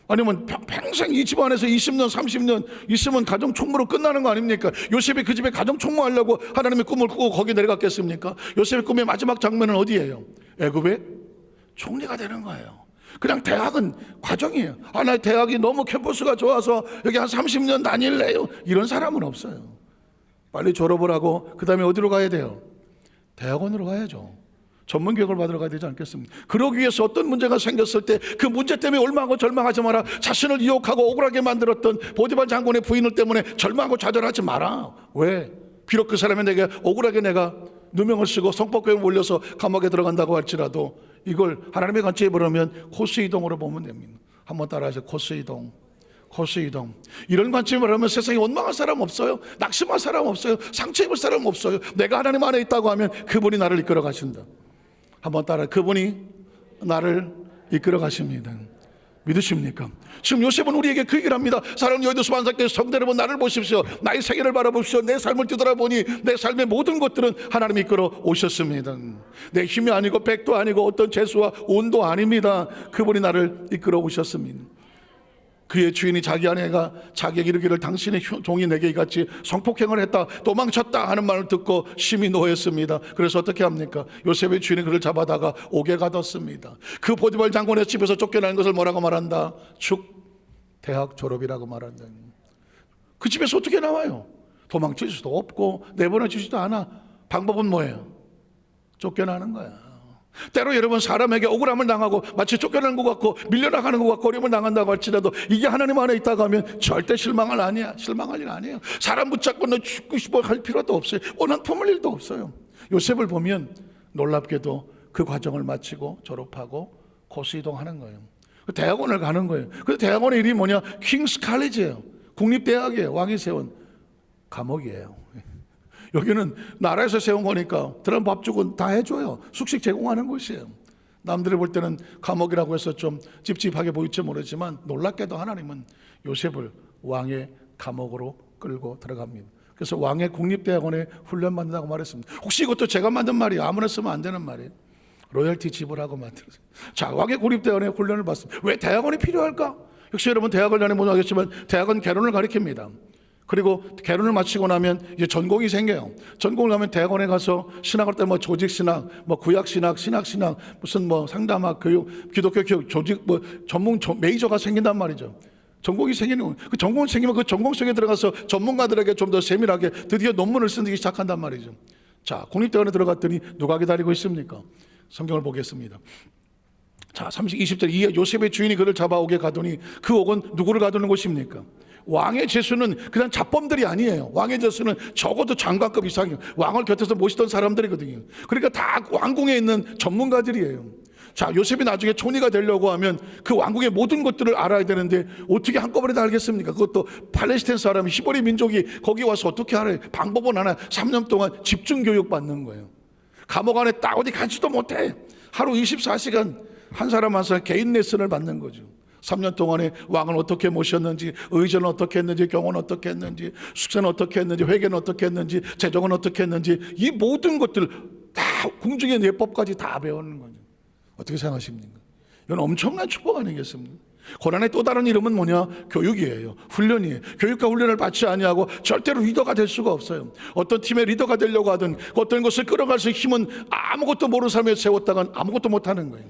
아니면 평생 이 집안에서 20년 30년 있으면 가정 총무로 끝나는 거 아닙니까? 요셉이 그 집에 가정 총무하려고 하나님의 꿈을 꾸고 거기 내려갔겠습니까? 요셉의 꿈의 마지막 장면은 어디예요? 애굽의 총리가 되는 거예요. 그냥 대학은 과정이에요. 나 대학이 너무 캠퍼스가 좋아서 여기 한 30년 다닐래요, 이런 사람은 없어요. 빨리 졸업을 하고 그 다음에 어디로 가야 돼요? 대학원으로 가야죠. 전문교육을 받으러 가야 되지 않겠습니까? 그러기 위해서 어떤 문제가 생겼을 때 그 문제 때문에 옳망하고 절망하지 마라. 자신을 유혹하고 억울하게 만들었던 보디발 장군의 부인을 때문에 절망하고 좌절하지 마라. 왜? 비록 그 사람이 내게 억울하게 내가 누명을 쓰고 성폭행을 올려서 감옥에 들어간다고 할지라도 이걸 하나님의 관점에 보려면 코스 이동으로 보면 됩니다. 한번 따라하세요. 코스 이동. 코스 이동. 이런 관점으로 하면 세상에 원망할 사람 없어요. 낙심할 사람 없어요. 상처 입을 사람 없어요. 내가 하나님 안에 있다고 하면 그분이 나를 이끌어 가신다. 한번 따라, 그분이 나를 이끌어 가십니다. 믿으십니까? 지금 요셉은 우리에게 그 얘기를 합니다. 사랑하는 여의도 만사께서 성도 여러분, 나를 보십시오. 나의 세계를 바라보십시오. 내 삶을 뒤돌아보니 내 삶의 모든 것들은 하나님이 이끌어 오셨습니다. 내 힘이 아니고 백도 아니고 어떤 재수와 운도 아닙니다. 그분이 나를 이끌어 오셨습니다. 그의 주인이 자기 아내가 자기에게 이르기를 당신의 종이 내게 이같이 성폭행을 했다, 도망쳤다 하는 말을 듣고 심히 노했습니다. 그래서 어떻게 합니까? 요셉의 주인이 그를 잡아다가 옥에 가뒀습니다. 그 보디발 장군의 집에서 쫓겨나는 것을 뭐라고 말한다? 대학 졸업이라고 말한다. 그 집에서 어떻게 나와요? 도망칠 수도 없고 내보내 주지도 않아. 방법은 뭐예요? 쫓겨나는 거야. 때로 여러분, 사람에게 억울함을 당하고 마치 쫓겨나는 것 같고 밀려나가는 것 같고 어려움을 당한다고 할지라도 이게 하나님 안에 있다고 하면 절대 실망할 일 아니에요. 사람 붙잡고 너 죽고 싶어 할 필요도 없어요. 원한 품을 일도 없어요. 요셉을 보면 놀랍게도 그 과정을 마치고 졸업하고 코스 이동하는 거예요. 대학원을 가는 거예요. 그 대학원의 이름이 뭐냐? 킹스 칼리지예요. 국립대학이에요. 왕이 세운 감옥이에요. 여기는 나라에서 세운 거니까 들어간 밥죽은 다 해줘요. 숙식 제공하는 곳이에요. 남들이 볼 때는 감옥이라고 해서 좀 찝찝하게 보일지 모르지만 놀랍게도 하나님은 요셉을 왕의 감옥으로 끌고 들어갑니다. 그래서 왕의 국립대학원에 훈련받는다고 말했습니다. 혹시 이것도 제가 만든 말이에요? 아무나 쓰면 안 되는 말이에요. 로열티 지불하고 만들었어요. 자, 왕의 국립대학원에 훈련을 받습니다. 왜 대학원이 필요할까? 역시 여러분, 대학을 다니면 못 하겠지만 대학은 개론을 가르칩니다. 그리고 개론을 마치고 나면 이제 전공이 생겨요. 전공을 하면 대학원에 가서 신학할 때 뭐 조직신학, 뭐 구약신학, 신학신학, 무슨 뭐 상담학, 교육, 기독교 교육, 조직 뭐 전문 메이저가 생긴단 말이죠. 전공이 생기는 거예요. 그 전공이 생기면 그 전공 속에 들어가서 전문가들에게 좀 더 세밀하게 드디어 논문을 쓰기 시작한단 말이죠. 자, 국립대학원에 들어갔더니 누가 기다리고 있습니까? 성경을 보겠습니다. 자, 20절, 이 요셉의 주인이 그를 잡아오게 가더니 그 옥은 누구를 가두는 곳입니까? 왕의 제수는 그냥 잡범들이 아니에요. 왕의 제수는 적어도 장관급 이상이에요. 왕을 곁에서 모시던 사람들이거든요. 그러니까 다 왕궁에 있는 전문가들이에요. 자, 요셉이 나중에 총리가 되려고 하면 그 왕궁의 모든 것들을 알아야 되는데 어떻게 한꺼번에 다 알겠습니까? 그것도 팔레스타인 사람이, 히브리 민족이 거기 와서 어떻게 알아요? 방법은 하나, 3년 동안 집중 교육 받는 거예요. 감옥 안에 딱 어디 가지도 못해. 하루 24시간 한 사람 한 사람 개인 레슨을 받는 거죠. 3년 동안에 왕을 어떻게 모셨는지, 의전은 어떻게 했는지, 경호는 어떻게 했는지, 숙세는 어떻게 했는지, 회계는 어떻게 했는지, 재정은 어떻게 했는지, 이 모든 것들 다 궁중의 예법까지 다 배우는 거죠. 어떻게 생각하십니까? 이건 엄청난 축복 아니겠습니까? 고난의 또 다른 이름은 뭐냐? 교육이에요. 훈련이에요. 교육과 훈련을 받지 아니하고 절대로 리더가 될 수가 없어요. 어떤 팀의 리더가 되려고 하든 어떤 것을 끌어갈 수 있는 힘은 아무것도 모르는 사람에 세웠다간 아무것도 못하는 거예요.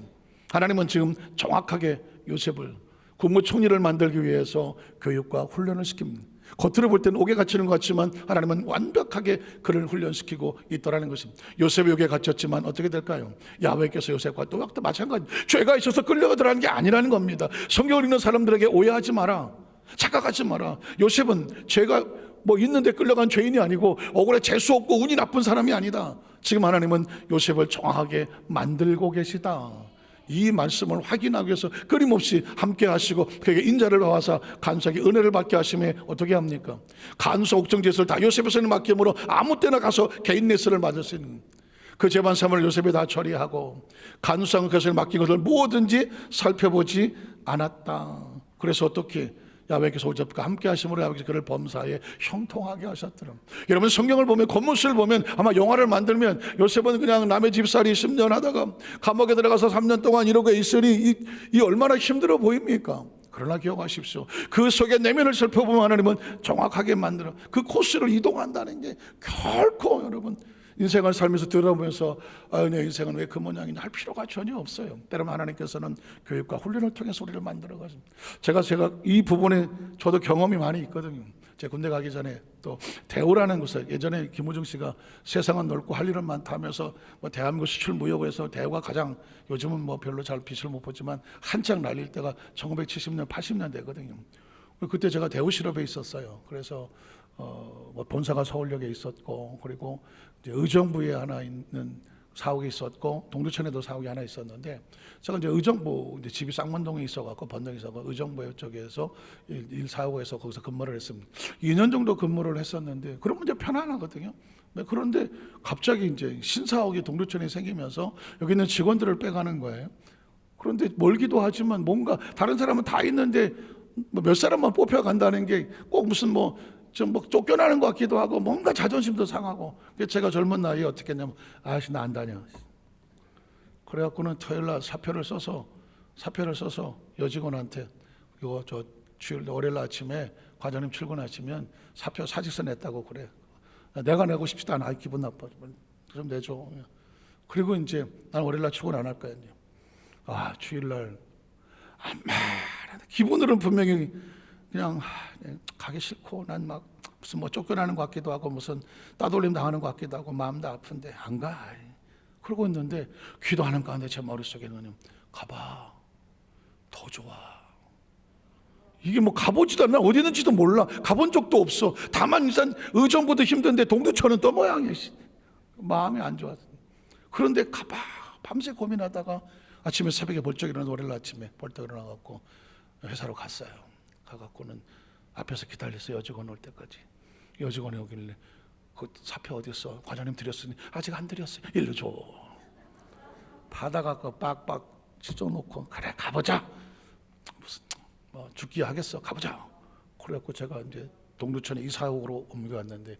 하나님은 지금 정확하게 요셉을 국무총리를 만들기 위해서 교육과 훈련을 시킵니다. 겉으로 볼 때는 옥에 갇히는 것 같지만 하나님은 완벽하게 그를 훈련시키고 있더라는 것입니다. 요셉이 옥에 갇혔지만 어떻게 될까요? 야훼께서 요셉과 또 마찬가지, 죄가 있어서 끌려들어가는 게 아니라는 겁니다. 성경을 읽는 사람들에게 오해하지 마라, 착각하지 마라. 요셉은 죄가 뭐 있는데 끌려간 죄인이 아니고 억울해 재수 없고 운이 나쁜 사람이 아니다. 지금 하나님은 요셉을 정확하게 만들고 계시다. 이 말씀을 확인하기 위해서 끊임없이 함께 하시고 그에게 인자를 봐서 간수에게 은혜를 받게 하심에 어떻게 합니까? 간수 옥정제사를 다 요셉의 손에 맡김으로 아무 때나 가서 개인 레슨을 받을 수 있는 그 재반삼을 요셉이 다 처리하고 간수상을 그 손에 맡긴 것을 무엇든지 살펴보지 않았다. 그래서 어떻게 야훼께서 오잡과 함께 하심으로 야훼께서 그를 범사에 형통하게 하셨더라. 여러분 성경을 보면, 겉모습을 보면, 아마 영화를 만들면 요셉은 그냥 남의 집살이 10년 하다가 감옥에 들어가서 3년 동안 이러고 있으니 이 얼마나 힘들어 보입니까? 그러나 기억하십시오. 그 속에 내면을 살펴보면 하나님은 정확하게 만들어 그 코스를 이동한다는 게 결코 여러분 인생을 살면서 들어보면서 내 인생은 왜 그 모양이냐 할 필요가 전혀 없어요. 때로는 하나님께서는 교육과 훈련을 통해서 우리를 만들어가지고 제가 이 부분에 저도 경험이 많이 있거든요. 제가 군대 가기 전에 또 대우라는 곳에, 예전에 김우중 씨가 세상은 넓고 할 일은 많다 하면서 뭐 대한민국 수출 무역에서 대우가 가장, 요즘은 뭐 별로 잘 빛을 못 보지만 한창 날릴 때가 1970년 80년대거든요. 그때 제가 대우 실업에 있었어요. 그래서 뭐 본사가 서울역에 있었고, 그리고 이제 의정부에 하나 있는 사옥이 있었고, 동두천에도 사옥이 하나 있었는데, 제가 이제 의정부, 이제 집이 쌍문동에 있어갖고 번덕에 있어서 의정부 쪽에서 사옥에서 거기서 근무를 했습니다. 2년 정도 근무를 했었는데, 그러면 이제 편안하거든요. 그런데 갑자기 이제 신사옥이 동두천에 생기면서 여기 있는 직원들을 빼가는 거예요. 그런데 멀기도 하지만 뭔가 다른 사람은 다 있는데 몇 사람만 뽑혀간다는 게 꼭 무슨 좀 쫓겨나는 것 같기도 하고, 뭔가 자존심도 상하고. 그래서 제가 젊은 나이에 어떻게 했냐면, 아저씨 나 안 다녀. 그래갖고는 토요일날 사표를 써서 여직원한테, 이거 저 주일 월요일 아침에 과장님 출근하시면 사표 사직서 냈다고 그래. 내가 내고 싶지도 않아. 기분 나빠. 좀 내줘. 그리고 이제 난 월요일날 출근 안 할 거야. 주일날 기분으로는 분명히 그냥 가기 싫고, 난 막 무슨 쫓겨나는 것 같기도 하고, 무슨 따돌림 당하는 것 같기도 하고, 마음도 아픈데 안 가. 그러고 있는데 기도하는 가운데 제 머릿속에는 가봐, 더 좋아. 이게 가보지도 않나, 어디 있는지도 몰라, 가본 적도 없어. 다만 일단 의정부도 힘든데 동두천은 또 모양이야. 마음이 안 좋아. 그런데 가봐. 밤새 고민하다가 아침에 새벽에 벌쩍 일어나서 월요일 아침에 벌떡 일어나갖고 회사로 갔어요. 가갖고는 앞에서 기다렸어요. 여직원 올 때까지. 여직원이 오길래 그 사표 어디 있어? 과장님 드렸으니 아직 안 드렸어요. 일로 줘. 받아갖고 빡빡 찢어놓고, 그래 가보자. 무슨 죽기 하겠어. 가보자. 그래갖고 제가 이제 동두천에 이 사옥으로 옮겨왔는데,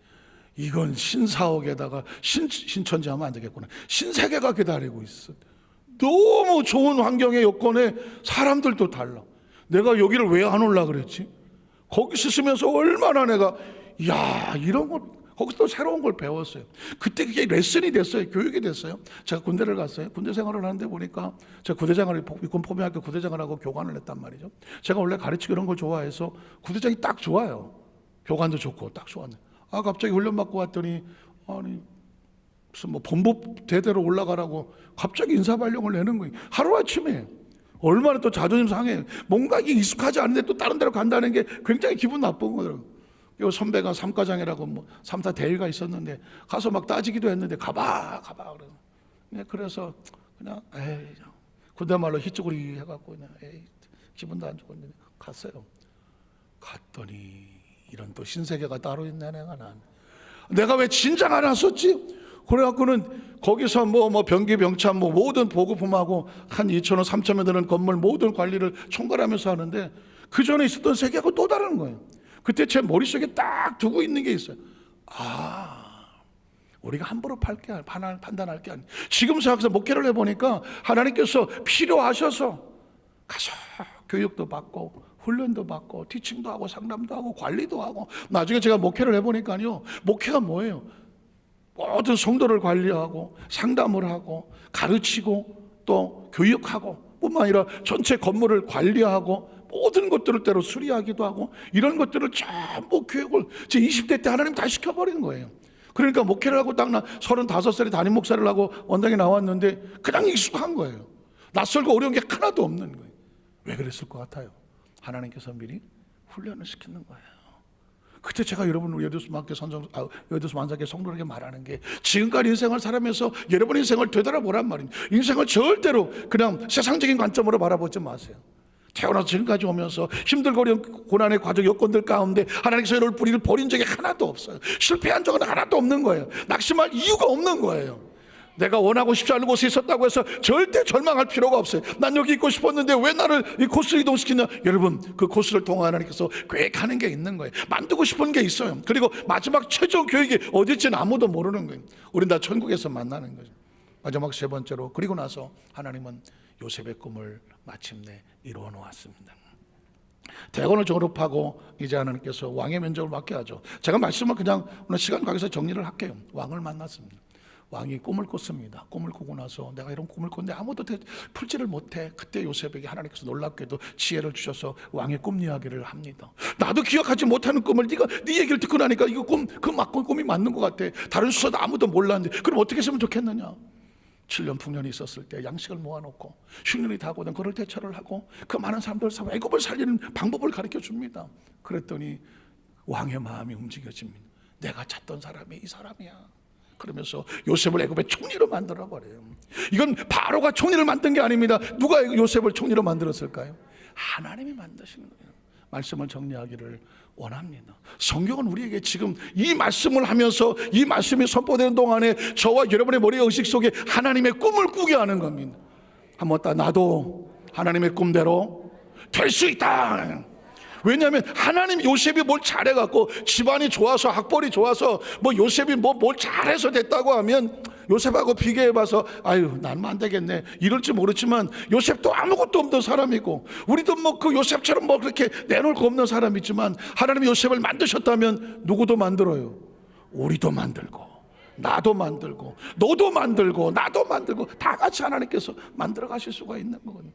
이건 신사옥에다가 신천지 하면 안 되겠구나. 신세계가 기다리고 있어. 너무 좋은 환경의 여건에 사람들도 달라. 내가 여기를 왜 안 올라 그랬지? 거기 있으면서 얼마나 내가 이런 걸, 거기서 또 새로운 걸 배웠어요. 그때 그게 레슨이 됐어요. 교육이 됐어요. 제가 군대를 갔어요. 군대 생활을 하는데 보니까 제가 구대장을, 육군 포병학교 구대장을 하고 교관을 했단 말이죠. 제가 원래 가르치고 이런 걸 좋아해서 구대장이 딱 좋아요. 교관도 좋고 딱 좋았네. 갑자기 훈련 받고 왔더니 무슨 본부 대대로 올라가라고 갑자기 인사발령을 내는 거예요. 하루아침에. 얼마나 또 자존심 상해. 뭔가 이게 익숙하지 않은데 또 다른 데로 간다는 게 굉장히 기분 나쁜 거더라고요. 요 선배가 삼과장이라고 3사 대위가 있었는데 가서 막 따지기도 했는데 가봐 그래서 그냥 군대 말로 희쭈구리 해갖고 그냥 기분도 안 좋았는데 갔어요. 갔더니 이런 또 신세계가 따로 있네. 내가 왜 진작 안 왔었지? 그래갖고는 거기서 변기 병참 모든 보급품하고 한 2,000원 3,000원 드는 건물 모든 관리를 총괄하면서 하는데, 그 전에 있었던 세계하고 또 다른 거예요. 그때 제 머릿속에 딱 두고 있는 게 있어요. 우리가 함부로 판단할 게 아니에요. 지금 생각해서 목회를 해보니까 하나님께서 필요하셔서 가서 교육도 받고 훈련도 받고 티칭도 하고 상담도 하고 관리도 하고, 나중에 제가 목회를 해보니까요, 목회가 뭐예요? 모든 성도를 관리하고 상담을 하고 가르치고 또 교육하고 뿐만 아니라 전체 건물을 관리하고 모든 것들을 때로 수리하기도 하고, 이런 것들을 전부 교육을 제 20대 때 하나님 다 시켜버린 거예요. 그러니까 목회를 하고 딱 나 35살에 담임 목사를 하고 원당에 나왔는데 그냥 익숙한 거예요. 낯설고 어려운 게 하나도 없는 거예요. 왜 그랬을 것 같아요? 하나님께서 미리 훈련을 시키는 거예요. 그때 제가 여러분 여도수 만사계 성도에게 말하는 게, 지금까지 인생을 살아면서 여러분 인생을 되돌아보란 말입니다. 인생을 절대로 그냥 세상적인 관점으로 바라보지 마세요. 태어나서 지금까지 오면서 힘들고 어려운 고난의 과정 여건들 가운데 하나님께서 여러분 뿌리를 버린 적이 하나도 없어요. 실패한 적은 하나도 없는 거예요. 낙심할 이유가 없는 거예요. 내가 원하고 싶지 않은 곳에 있었다고 해서 절대 절망할 필요가 없어요. 난 여기 있고 싶었는데 왜 나를 이 코스를 이동시키냐. 여러분, 그 코스를 통해 하나님께서 계획하는 게 있는 거예요. 만들고 싶은 게 있어요. 그리고 마지막 최종 교육이 어딜지는 아무도 모르는 거예요. 우린 다 천국에서 만나는 거죠. 마지막 세 번째로, 그리고 나서 하나님은 요셉의 꿈을 마침내 이루어 놓았습니다. 대학원을 졸업하고 이제 하나님께서 왕의 면접을 맡게 하죠. 제가 말씀을 그냥 오늘 시간 관계에서 정리를 할게요. 왕을 만났습니다. 왕이 꿈을 꿨습니다. 꿈을 꾸고 나서 내가 이런 꿈을 꿨는데 아무도 풀지를 못해. 그때 요셉에게 하나님께서 놀랍게도 지혜를 주셔서 왕의 꿈 이야기를 합니다. 나도 기억하지 못하는 꿈을 네 얘기를 듣고 나니까 이거 꿈이 맞는 것 같아. 다른 수사도 아무도 몰랐는데 그럼 어떻게 했으면 좋겠느냐. 7년 풍년이 있었을 때 양식을 모아놓고 흉년이 다가오던 그를 대처를 하고 그 많은 사람들 애굽을 살리는 방법을 가르쳐 줍니다. 그랬더니 왕의 마음이 움직여집니다. 내가 찾던 사람이 이 사람이야. 그러면서 요셉을 애굽의 총리로 만들어버려요. 이건 바로가 총리를 만든 게 아닙니다. 누가 요셉을 총리로 만들었을까요? 하나님이 만드신 거예요. 말씀을 정리하기를 원합니다. 성경은 우리에게 지금 이 말씀을 하면서 이 말씀이 선포되는 동안에 저와 여러분의 머리 의식 속에 하나님의 꿈을 꾸게 하는 겁니다. 한번 나도 하나님의 꿈대로 될 수 있다. 왜냐하면 하나님 요셉이 뭘 잘해갖고 집안이 좋아서 학벌이 좋아서 뭐 요셉이 뭘 잘해서 됐다고 하면 요셉하고 비교해봐서 아유 나는 안 되겠네 이럴지 모르지만 요셉도 아무것도 없는 사람이고 우리도 뭐 그 요셉처럼 뭐 그렇게 내놓을 거 없는 사람이지만 하나님이 요셉을 만드셨다면 누구도 만들어요. 우리도 만들고 나도 만들고 너도 만들고 나도 만들고 다 같이 하나님께서 만들어 가실 수가 있는 거거든요.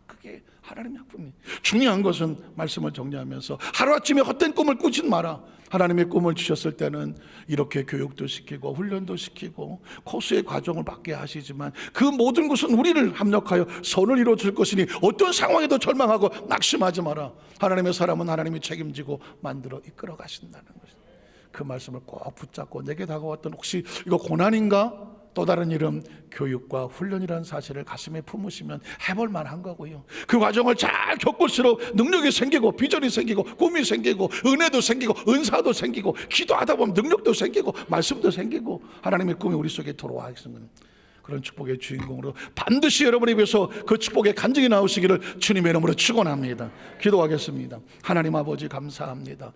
그게 하나님의 작품이에요. 중요한 것은 말씀을 정리하면서 하루아침에 헛된 꿈을 꾸지 마라. 하나님의 꿈을 주셨을 때는 이렇게 교육도 시키고 훈련도 시키고 코스의 과정을 받게 하시지만 그 모든 것은 우리를 합력하여 선을 이루어 줄 것이니 어떤 상황에도 절망하고 낙심하지 마라. 하나님의 사람은 하나님이 책임지고 만들어 이끌어 가신다는 것입니다. 그 말씀을 꼭 붙잡고 내게 다가왔던 혹시 이거 고난인가? 또 다른 이름 교육과 훈련이라는 사실을 가슴에 품으시면 해볼 만한 거고요. 그 과정을 잘 겪을수록 능력이 생기고 비전이 생기고 꿈이 생기고 은혜도 생기고 은사도 생기고 기도하다 보면 능력도 생기고 말씀도 생기고 하나님의 꿈이 우리 속에 들어와있는 그런 축복의 주인공으로 반드시 여러분에 비해서 그 축복의 간증이 나오시기를 주님의 이름으로 축원합니다. 기도하겠습니다. 하나님 아버지 감사합니다.